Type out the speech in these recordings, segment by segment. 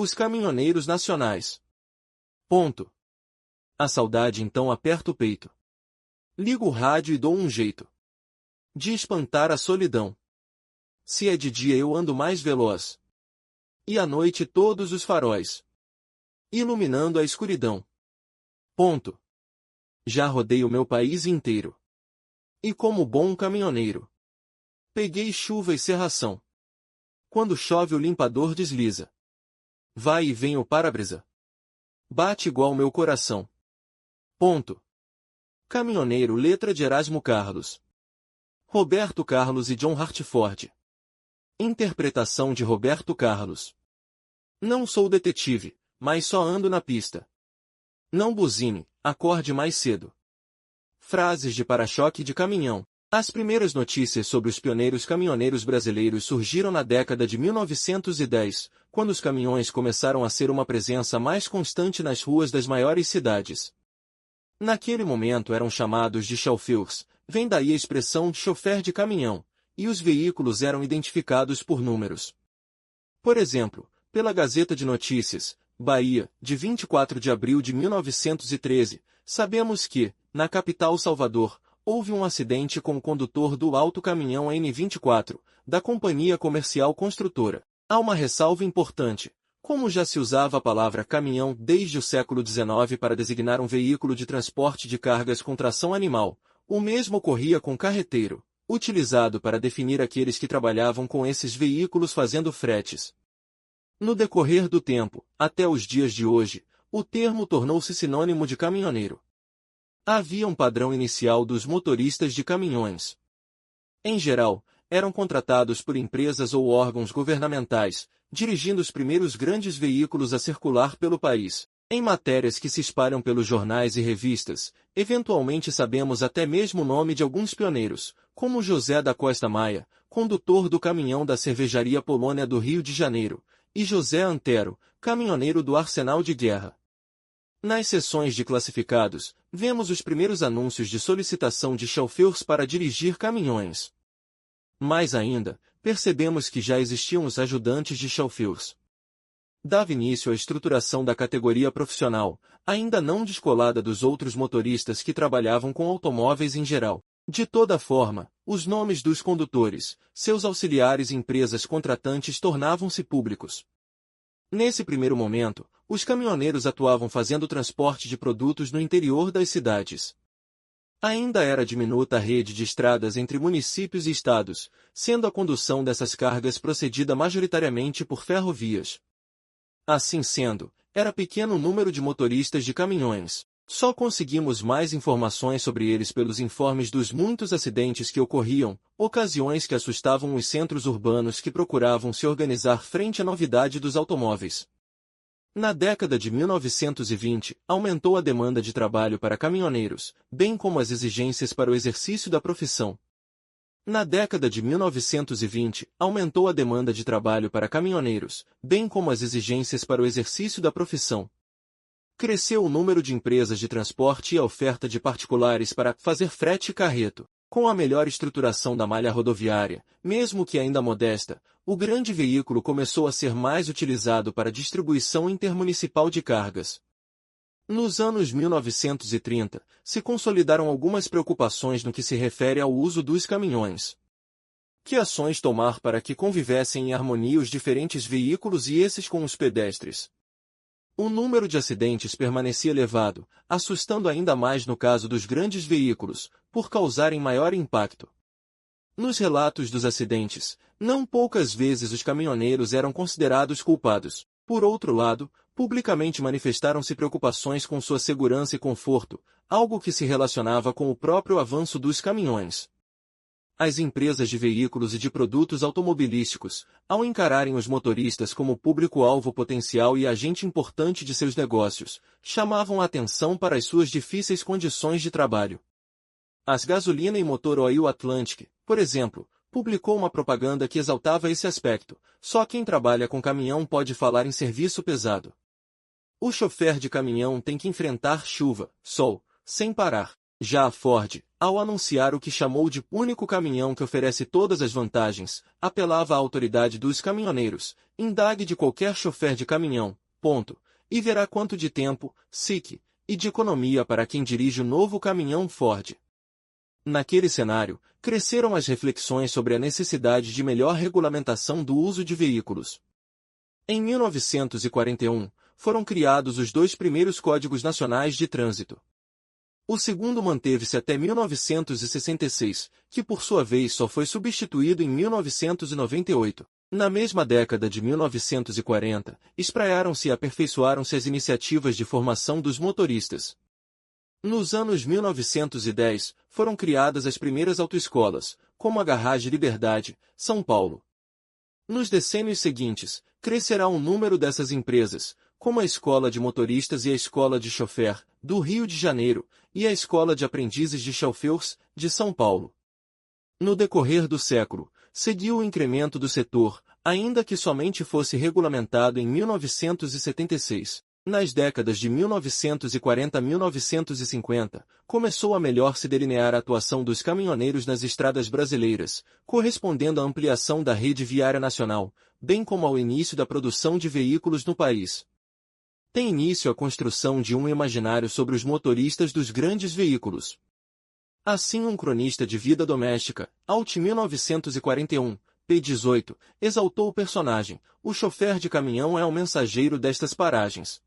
Os caminhoneiros nacionais. Ponto. A saudade então aperta o peito. Ligo o rádio e dou um jeito de espantar a solidão. Se é de dia eu ando mais veloz. E à noite todos os faróis iluminando a escuridão. Ponto. Já rodei o meu país inteiro. E como bom caminhoneiro, peguei chuva e cerração. Quando chove o limpador desliza. Vai e vem o para-brisa. Bate igual meu coração. Ponto. Caminhoneiro, letra de Erasmo Carlos. Roberto Carlos e John Hartford. Interpretação de Roberto Carlos. Não sou detetive, mas só ando na pista. Não buzine, acorde mais cedo. Frases de para-choque de caminhão. As primeiras notícias sobre os pioneiros caminhoneiros brasileiros surgiram na década de 1910, quando os caminhões começaram a ser uma presença mais constante nas ruas das maiores cidades. Naquele momento eram chamados de chauffeurs, vem daí a expressão chofer de caminhão, e os veículos eram identificados por números. Por exemplo, pela Gazeta de Notícias, Bahia, de 24 de abril de 1913, sabemos que, na capital Salvador, houve um acidente com o condutor do autocaminhão N24, da Companhia Comercial Construtora. Há uma ressalva importante. Como já se usava a palavra caminhão desde o século XIX para designar um veículo de transporte de cargas com tração animal, o mesmo ocorria com carreteiro, utilizado para definir aqueles que trabalhavam com esses veículos fazendo fretes. No decorrer do tempo, até os dias de hoje, o termo tornou-se sinônimo de caminhoneiro. Havia um padrão inicial dos motoristas de caminhões. Em geral, eram contratados por empresas ou órgãos governamentais, dirigindo os primeiros grandes veículos a circular pelo país. Em matérias que se espalham pelos jornais e revistas, eventualmente sabemos até mesmo o nome de alguns pioneiros, como José da Costa Maia, condutor do caminhão da Cervejaria Polônia do Rio de Janeiro, e José Antero, caminhoneiro do Arsenal de Guerra. Nas seções de classificados, vemos os primeiros anúncios de solicitação de chauffeurs para dirigir caminhões. Mais ainda, percebemos que já existiam os ajudantes de chauffeurs. Dava início à estruturação da categoria profissional, ainda não descolada dos outros motoristas que trabalhavam com automóveis em geral. De toda forma, os nomes dos condutores, seus auxiliares e empresas contratantes tornavam-se públicos. Nesse primeiro momento, os caminhoneiros atuavam fazendo transporte de produtos no interior das cidades. Ainda era diminuta a rede de estradas entre municípios e estados, sendo a condução dessas cargas procedida majoritariamente por ferrovias. Assim sendo, era pequeno o número de motoristas de caminhões. Só conseguimos mais informações sobre eles pelos informes dos muitos acidentes que ocorriam, ocasiões que assustavam os centros urbanos que procuravam se organizar frente à novidade dos automóveis. Na década de 1920, aumentou a demanda de trabalho para caminhoneiros, bem como as exigências para o exercício da profissão. Na década de 1920, aumentou a demanda de trabalho para caminhoneiros, bem como as exigências para o exercício da profissão. Cresceu o número de empresas de transporte e a oferta de particulares para fazer frete e carreto. Com a melhor estruturação da malha rodoviária, mesmo que ainda modesta, o grande veículo começou a ser mais utilizado para distribuição intermunicipal de cargas. Nos anos 1930, se consolidaram algumas preocupações no que se refere ao uso dos caminhões. Que ações tomar para que convivessem em harmonia os diferentes veículos e esses com os pedestres? O número de acidentes permanecia elevado, assustando ainda mais no caso dos grandes veículos, por causarem maior impacto. Nos relatos dos acidentes, não poucas vezes os caminhoneiros eram considerados culpados. Por outro lado, publicamente manifestaram-se preocupações com sua segurança e conforto, algo que se relacionava com o próprio avanço dos caminhões. As empresas de veículos e de produtos automobilísticos, ao encararem os motoristas como público-alvo potencial e agente importante de seus negócios, chamavam a atenção para as suas difíceis condições de trabalho. As Gasolina e Motor Oil Atlantic, por exemplo, publicou uma propaganda que exaltava esse aspecto: só quem trabalha com caminhão pode falar em serviço pesado. O chofer de caminhão tem que enfrentar chuva, sol, sem parar. Já a Ford, ao anunciar o que chamou de único caminhão que oferece todas as vantagens, apelava à autoridade dos caminhoneiros: indague de qualquer chofer de caminhão, ponto, e verá quanto de tempo, SIC, e de economia para quem dirige o novo caminhão Ford. Naquele cenário, cresceram as reflexões sobre a necessidade de melhor regulamentação do uso de veículos. Em 1941, foram criados os 2 primeiros Códigos Nacionais de Trânsito. O segundo manteve-se até 1966, que por sua vez só foi substituído em 1998. Na mesma década de 1940, espraiaram-se e aperfeiçoaram-se as iniciativas de formação dos motoristas. Nos anos 1910, foram criadas as primeiras autoescolas, como a Garage Liberdade, São Paulo. Nos decênios seguintes, crescerá o número dessas empresas, como a Escola de Motoristas e a Escola de Chofer, do Rio de Janeiro, e a Escola de Aprendizes de Chauffeurs, de São Paulo. No decorrer do século, seguiu o incremento do setor, ainda que somente fosse regulamentado em 1976. Nas décadas de 1940 a 1950, começou a melhor se delinear a atuação dos caminhoneiros nas estradas brasileiras, correspondendo à ampliação da rede viária nacional, bem como ao início da produção de veículos no país. Tem início a construção de um imaginário sobre os motoristas dos grandes veículos. Assim, um cronista de vida doméstica, Alt 1941, p. 18, exaltou o personagem: o chofer de caminhão é o mensageiro destas paragens.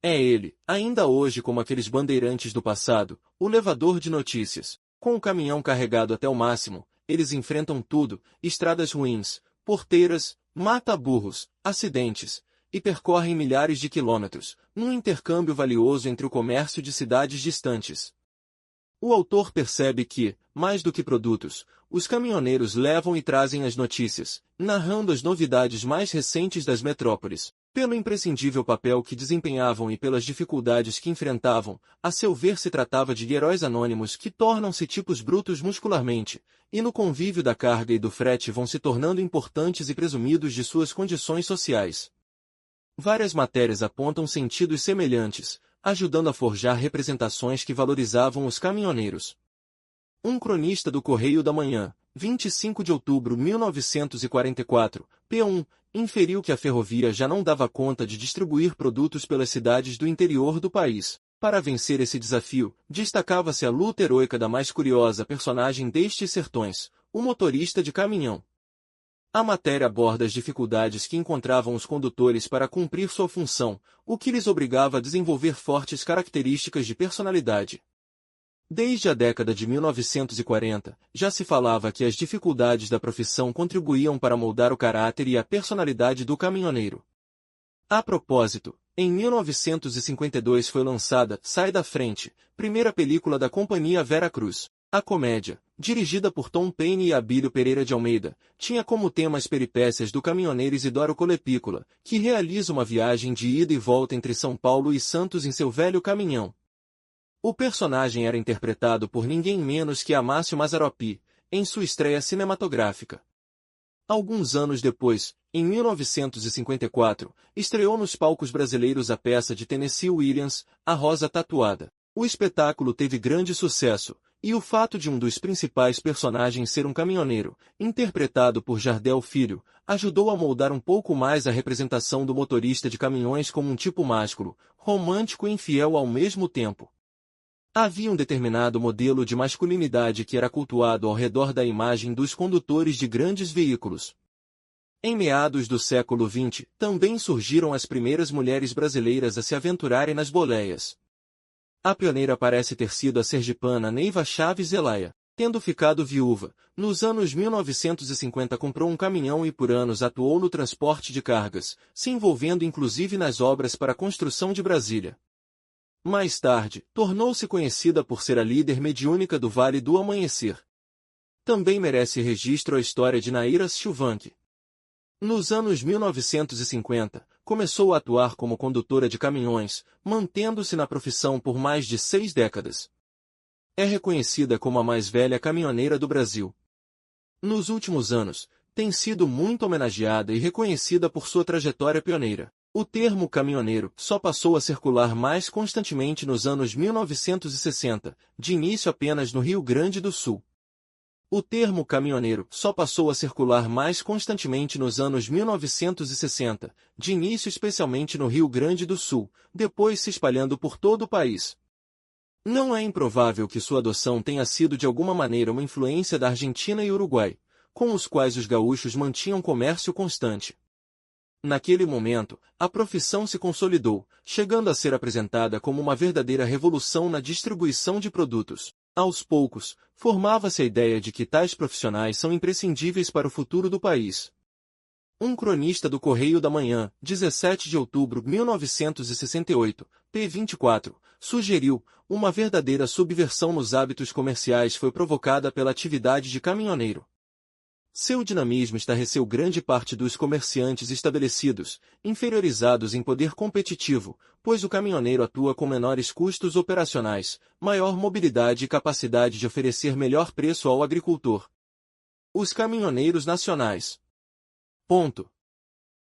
É ele, ainda hoje como aqueles bandeirantes do passado, o levador de notícias. Com o caminhão carregado até o máximo, eles enfrentam tudo: estradas ruins, porteiras, mata-burros, acidentes, e percorrem milhares de quilômetros, num intercâmbio valioso entre o comércio de cidades distantes. O autor percebe que, mais do que produtos, os caminhoneiros levam e trazem as notícias, narrando as novidades mais recentes das metrópoles. Pelo imprescindível papel que desempenhavam e pelas dificuldades que enfrentavam, a seu ver se tratava de heróis anônimos que tornam-se tipos brutos muscularmente, e no convívio da carga e do frete vão se tornando importantes e presumidos de suas condições sociais. Várias matérias apontam sentidos semelhantes, ajudando a forjar representações que valorizavam os caminhoneiros. Um cronista do Correio da Manhã, 25 de outubro de 1944, p1, inferiu que a ferrovia já não dava conta de distribuir produtos pelas cidades do interior do país. Para vencer esse desafio, destacava-se a luta heroica da mais curiosa personagem destes sertões, o motorista de caminhão. A matéria aborda as dificuldades que encontravam os condutores para cumprir sua função, o que lhes obrigava a desenvolver fortes características de personalidade. Desde a década de 1940, já se falava que as dificuldades da profissão contribuíam para moldar o caráter e a personalidade do caminhoneiro. A propósito, em 1952 foi lançada Sai da Frente, primeira película da companhia Vera Cruz. A comédia, dirigida por Tom Paine e Abílio Pereira de Almeida, tinha como tema as peripécias do caminhoneiro Isidoro Colepícola, que realiza uma viagem de ida e volta entre São Paulo e Santos em seu velho caminhão. O personagem era interpretado por ninguém menos que Amácio Mazzaropi, em sua estreia cinematográfica. Alguns anos depois, em 1954, estreou nos palcos brasileiros a peça de Tennessee Williams, A Rosa Tatuada. O espetáculo teve grande sucesso, e o fato de um dos principais personagens ser um caminhoneiro, interpretado por Jardel Filho, ajudou a moldar um pouco mais a representação do motorista de caminhões como um tipo másculo, romântico e infiel ao mesmo tempo. Havia um determinado modelo de masculinidade que era cultuado ao redor da imagem dos condutores de grandes veículos. Em meados do século XX, também surgiram as primeiras mulheres brasileiras a se aventurarem nas boleias. A pioneira parece ter sido a sergipana Neiva Chaves Zelaya. Tendo ficado viúva, nos anos 1950 comprou um caminhão e por anos atuou no transporte de cargas, se envolvendo inclusive nas obras para a construção de Brasília. Mais tarde, tornou-se conhecida por ser a líder mediúnica do Vale do Amanhecer. Também merece registro a história de Naira Schwank. Nos anos 1950, começou a atuar como condutora de caminhões, mantendo-se na profissão por mais de 6 décadas. É reconhecida como a mais velha caminhoneira do Brasil. Nos últimos anos, tem sido muito homenageada e reconhecida por sua trajetória pioneira. O termo caminhoneiro só passou a circular mais constantemente nos anos 1960, de início apenas no Rio Grande do Sul. O termo caminhoneiro só passou a circular mais constantemente nos anos 1960, de início especialmente no Rio Grande do Sul, depois se espalhando por todo o país. Não é improvável que sua adoção tenha sido de alguma maneira uma influência da Argentina e Uruguai, com os quais os gaúchos mantinham comércio constante. Naquele momento, a profissão se consolidou, chegando a ser apresentada como uma verdadeira revolução na distribuição de produtos. Aos poucos, formava-se a ideia de que tais profissionais são imprescindíveis para o futuro do país. Um cronista do Correio da Manhã, 17 de outubro de 1968, p. 24, sugeriu: uma verdadeira subversão nos hábitos comerciais foi provocada pela atividade de caminhoneiro. Seu dinamismo estarreceu grande parte dos comerciantes estabelecidos, inferiorizados em poder competitivo, pois o caminhoneiro atua com menores custos operacionais, maior mobilidade e capacidade de oferecer melhor preço ao agricultor. Os caminhoneiros nacionais. Ponto.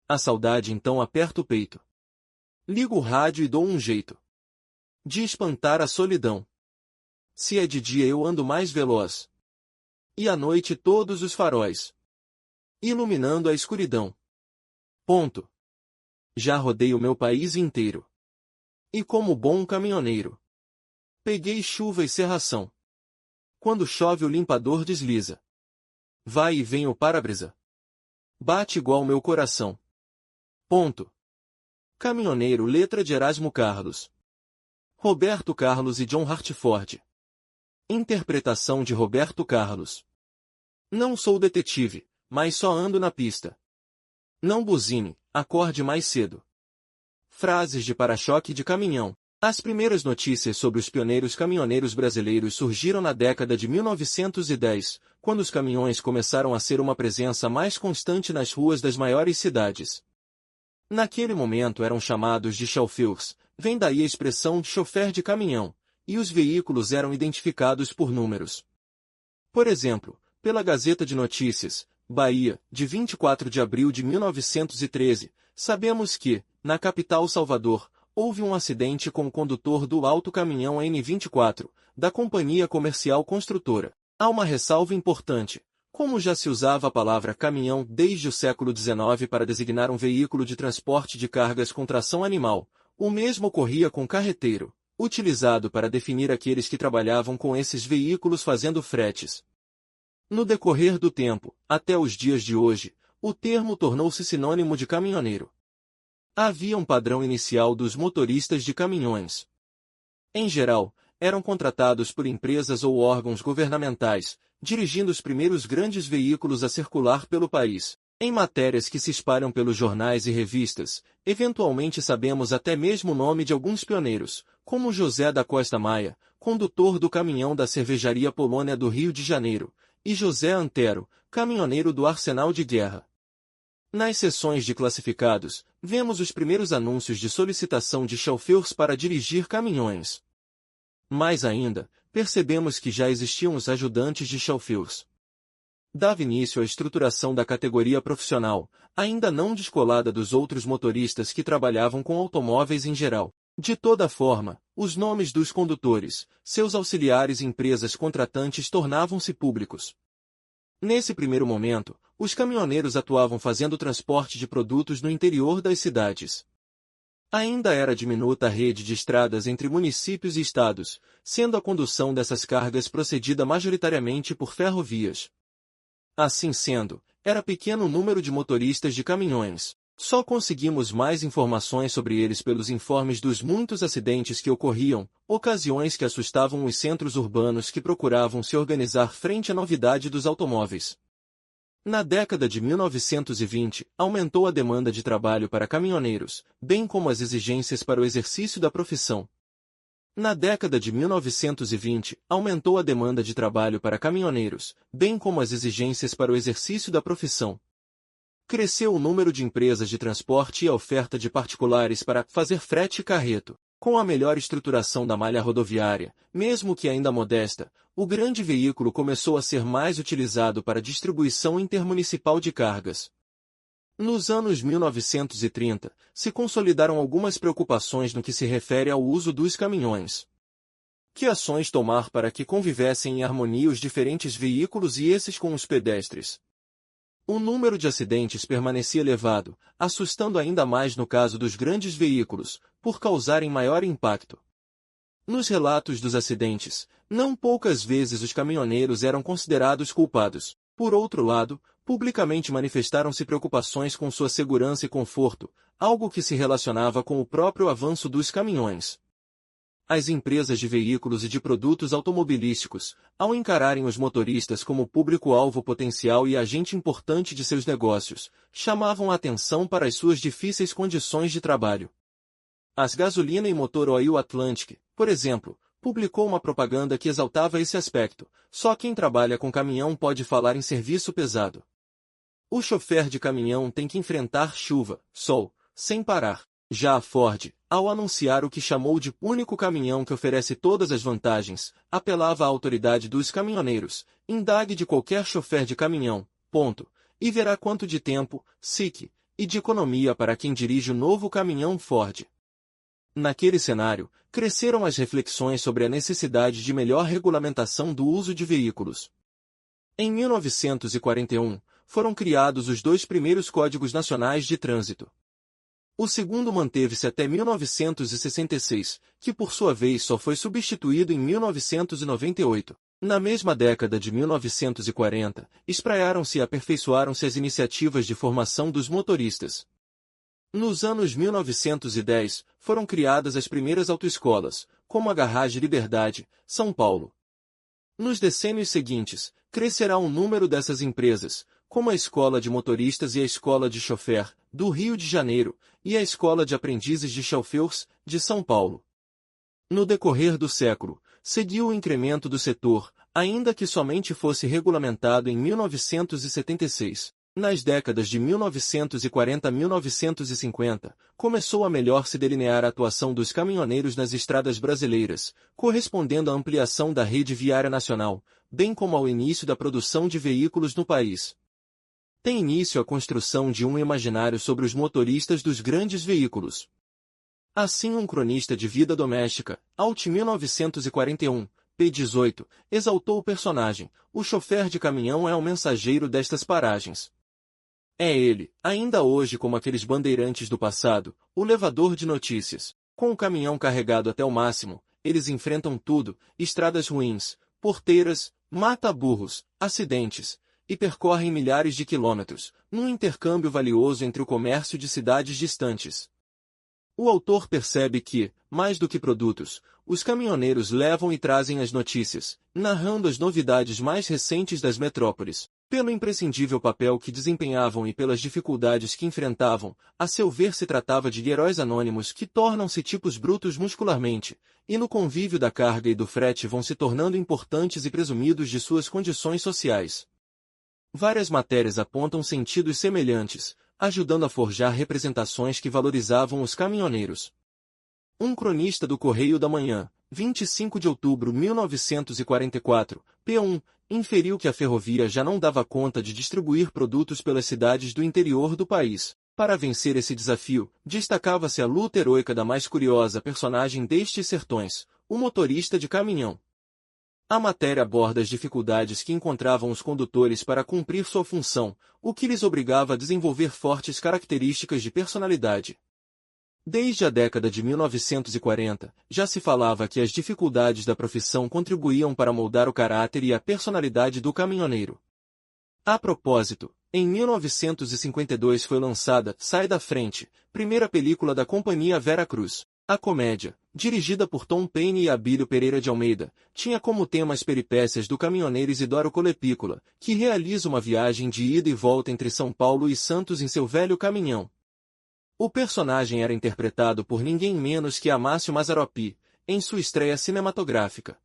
A saudade então aperta o peito. Ligo o rádio e dou um jeito de espantar a solidão. Se é de dia eu ando mais veloz. E à noite todos os faróis, iluminando a escuridão. Ponto. Já rodei o meu país inteiro. E como bom caminhoneiro, peguei chuva e cerração. Quando chove o limpador desliza. Vai e vem o para-brisa. Bate igual meu coração. Ponto. Caminhoneiro, letra de Erasmo Carlos, Roberto Carlos e John Hartford. Interpretação de Roberto Carlos. Não sou detetive, mas só ando na pista. Não buzine, acorde mais cedo. Frases de para-choque de caminhão. As primeiras notícias sobre os pioneiros caminhoneiros brasileiros surgiram na década de 1910, quando os caminhões começaram a ser uma presença mais constante nas ruas das maiores cidades. Naquele momento eram chamados de chauffeurs, vem daí a expressão chofer de caminhão, e os veículos eram identificados por números. Por exemplo, pela Gazeta de Notícias, Bahia, de 24 de abril de 1913, sabemos que, na capital Salvador, houve um acidente com o condutor do autocaminhão N24, da Companhia Comercial Construtora. Há uma ressalva importante. Como já se usava a palavra caminhão desde o século XIX para designar um veículo de transporte de cargas com tração animal, o mesmo ocorria com carreteiro, utilizado para definir aqueles que trabalhavam com esses veículos fazendo fretes. No decorrer do tempo, até os dias de hoje, o termo tornou-se sinônimo de caminhoneiro. Havia um padrão inicial dos motoristas de caminhões. Em geral, eram contratados por empresas ou órgãos governamentais, dirigindo os primeiros grandes veículos a circular pelo país. Em matérias que se espalham pelos jornais e revistas, eventualmente sabemos até mesmo o nome de alguns pioneiros, como José da Costa Maia, condutor do caminhão da cervejaria Polônia do Rio de Janeiro, e José Antero, caminhoneiro do Arsenal de Guerra. Nas seções de classificados, vemos os primeiros anúncios de solicitação de chauffeurs para dirigir caminhões. Mais ainda, percebemos que já existiam os ajudantes de chauffeurs. Dava início à estruturação da categoria profissional, ainda não descolada dos outros motoristas que trabalhavam com automóveis em geral. De toda forma, os nomes dos condutores, seus auxiliares e empresas contratantes tornavam-se públicos. Nesse primeiro momento, os caminhoneiros atuavam fazendo transporte de produtos no interior das cidades. Ainda era diminuta a rede de estradas entre municípios e estados, sendo a condução dessas cargas procedida majoritariamente por ferrovias. Assim sendo, era pequeno o número de motoristas de caminhões. Só conseguimos mais informações sobre eles pelos informes dos muitos acidentes que ocorriam, ocasiões que assustavam os centros urbanos que procuravam se organizar frente à novidade dos automóveis. Na década de 1920, aumentou a demanda de trabalho para caminhoneiros, bem como as exigências para o exercício da profissão. Na década de 1920, aumentou a demanda de trabalho para caminhoneiros, bem como as exigências para o exercício da profissão. Cresceu o número de empresas de transporte e a oferta de particulares para fazer frete e carreto. Com a melhor estruturação da malha rodoviária, mesmo que ainda modesta, o grande veículo começou a ser mais utilizado para distribuição intermunicipal de cargas. Nos anos 1930, se consolidaram algumas preocupações no que se refere ao uso dos caminhões. Que ações tomar para que convivessem em harmonia os diferentes veículos e esses com os pedestres? O número de acidentes permanecia elevado, assustando ainda mais no caso dos grandes veículos, por causarem maior impacto. Nos relatos dos acidentes, não poucas vezes os caminhoneiros eram considerados culpados. Por outro lado, publicamente manifestaram-se preocupações com sua segurança e conforto, algo que se relacionava com o próprio avanço dos caminhões. As empresas de veículos e de produtos automobilísticos, ao encararem os motoristas como público-alvo potencial e agente importante de seus negócios, chamavam a atenção para as suas difíceis condições de trabalho. As Gasolina e Motor Oil Atlantic, por exemplo, publicou uma propaganda que exaltava esse aspecto. Só quem trabalha com caminhão pode falar em serviço pesado. O chofer de caminhão tem que enfrentar chuva, sol, sem parar. Já a Ford, ao anunciar o que chamou de único caminhão que oferece todas as vantagens, apelava à autoridade dos caminhoneiros. Indague de qualquer chofer de caminhão, ponto, e verá quanto de tempo, SIC, e de economia para quem dirige o novo caminhão Ford. Naquele cenário, cresceram as reflexões sobre a necessidade de melhor regulamentação do uso de veículos. Em 1941, foram criados os 2 primeiros Códigos Nacionais de Trânsito. O segundo manteve-se até 1966, que por sua vez só foi substituído em 1998. Na mesma década de 1940, espraiaram-se e aperfeiçoaram-se as iniciativas de formação dos motoristas. Nos anos 1910, foram criadas as primeiras autoescolas, como a Garage Liberdade, São Paulo. Nos decênios seguintes, crescerá o número dessas empresas, como a Escola de Motoristas e a Escola de Chofer, do Rio de Janeiro, e a Escola de Aprendizes de Chauffeurs, de São Paulo. No decorrer do século, seguiu o incremento do setor, ainda que somente fosse regulamentado em 1976. Nas décadas de 1940 a 1950, começou a melhor se delinear a atuação dos caminhoneiros nas estradas brasileiras, correspondendo à ampliação da rede viária nacional, bem como ao início da produção de veículos no país. Tem início a construção de um imaginário sobre os motoristas dos grandes veículos. Assim, um cronista de vida doméstica, Alt 1941, p. 18, exaltou o personagem: o chofer de caminhão é o mensageiro destas paragens. É ele, ainda hoje como aqueles bandeirantes do passado, o levador de notícias. Com o caminhão carregado até o máximo, eles enfrentam tudo: estradas ruins, porteiras, mata-burros, acidentes, e percorrem milhares de quilômetros, num intercâmbio valioso entre o comércio de cidades distantes. O autor percebe que, mais do que produtos, os caminhoneiros levam e trazem as notícias, narrando as novidades mais recentes das metrópoles. Pelo imprescindível papel que desempenhavam e pelas dificuldades que enfrentavam, a seu ver se tratava de heróis anônimos que tornam-se tipos brutos muscularmente, e no convívio da carga e do frete vão se tornando importantes e presumidos de suas condições sociais. Várias matérias apontam sentidos semelhantes, ajudando a forjar representações que valorizavam os caminhoneiros. Um cronista do Correio da Manhã, 25 de outubro de 1944, p1, inferiu que a ferrovia já não dava conta de distribuir produtos pelas cidades do interior do país. Para vencer esse desafio, destacava-se a luta heroica da mais curiosa personagem destes sertões, o motorista de caminhão. A matéria aborda as dificuldades que encontravam os condutores para cumprir sua função, o que lhes obrigava a desenvolver fortes características de personalidade. Desde a década de 1940, já se falava que as dificuldades da profissão contribuíam para moldar o caráter e a personalidade do caminhoneiro. A propósito, em 1952 foi lançada Sai da Frente, primeira película da companhia Vera Cruz. A comédia, dirigida por Tom Paine e Abílio Pereira de Almeida, tinha como tema as peripécias do caminhoneiro Isidoro Colepícola, que realiza uma viagem de ida e volta entre São Paulo e Santos em seu velho caminhão. O personagem era interpretado por ninguém menos que Amácio Mazzaropi, em sua estreia cinematográfica.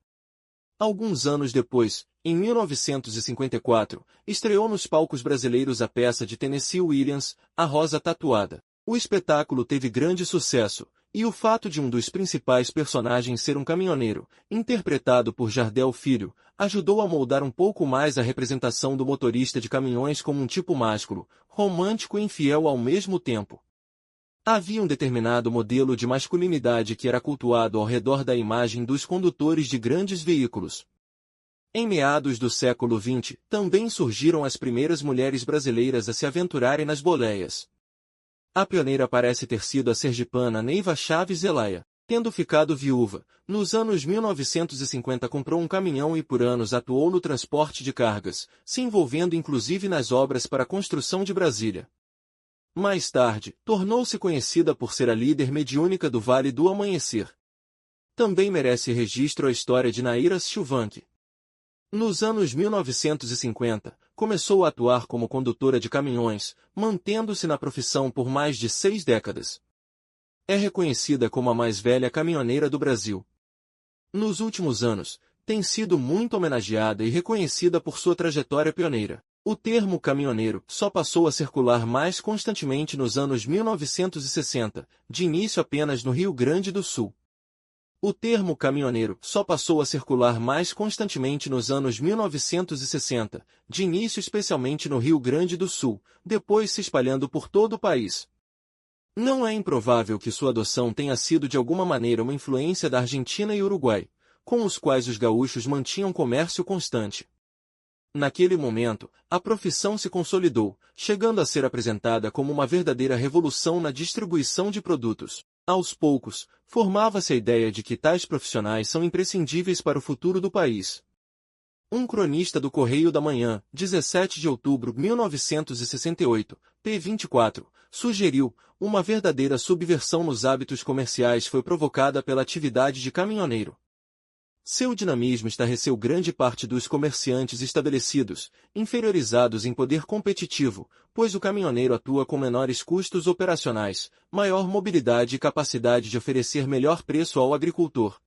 Alguns anos depois, em 1954, estreou nos palcos brasileiros a peça de Tennessee Williams, A Rosa Tatuada. O espetáculo teve grande sucesso, E o fato de um dos principais personagens ser um caminhoneiro, interpretado por Jardel Filho, ajudou a moldar um pouco mais a representação do motorista de caminhões como um tipo másculo, romântico e infiel ao mesmo tempo. Havia um determinado modelo de masculinidade que era cultuado ao redor da imagem dos condutores de grandes veículos. Em meados do século XX, também surgiram as primeiras mulheres brasileiras a se aventurarem nas boleias. A pioneira parece ter sido a sergipana Neiva Chaves Zelaya. Tendo ficado viúva, nos anos 1950 comprou um caminhão e por anos atuou no transporte de cargas, se envolvendo inclusive nas obras para a construção de Brasília. Mais tarde, tornou-se conhecida por ser a líder mediúnica do Vale do Amanhecer. Também merece registro a história de Naira Schwank. Nos anos 1950, começou a atuar como condutora de caminhões, mantendo-se na profissão por mais de 6 décadas. É reconhecida como a mais velha caminhoneira do Brasil. Nos últimos anos, tem sido muito homenageada e reconhecida por sua trajetória pioneira. O termo caminhoneiro só passou a circular mais constantemente nos anos 1960, de início apenas no Rio Grande do Sul. O termo caminhoneiro só passou a circular mais constantemente nos anos 1960, de início especialmente no Rio Grande do Sul, depois se espalhando por todo o país. Não é improvável que sua adoção tenha sido de alguma maneira uma influência da Argentina e Uruguai, com os quais os gaúchos mantinham comércio constante. Naquele momento, a profissão se consolidou, chegando a ser apresentada como uma verdadeira revolução na distribuição de produtos. Aos poucos, formava-se a ideia de que tais profissionais são imprescindíveis para o futuro do país. Um cronista do Correio da Manhã, 17 de outubro de 1968, p. 24, sugeriu: uma verdadeira subversão nos hábitos comerciais foi provocada pela atividade de caminhoneiro. Seu dinamismo estarreceu grande parte dos comerciantes estabelecidos, inferiorizados em poder competitivo, pois o caminhoneiro atua com menores custos operacionais, maior mobilidade e capacidade de oferecer melhor preço ao agricultor.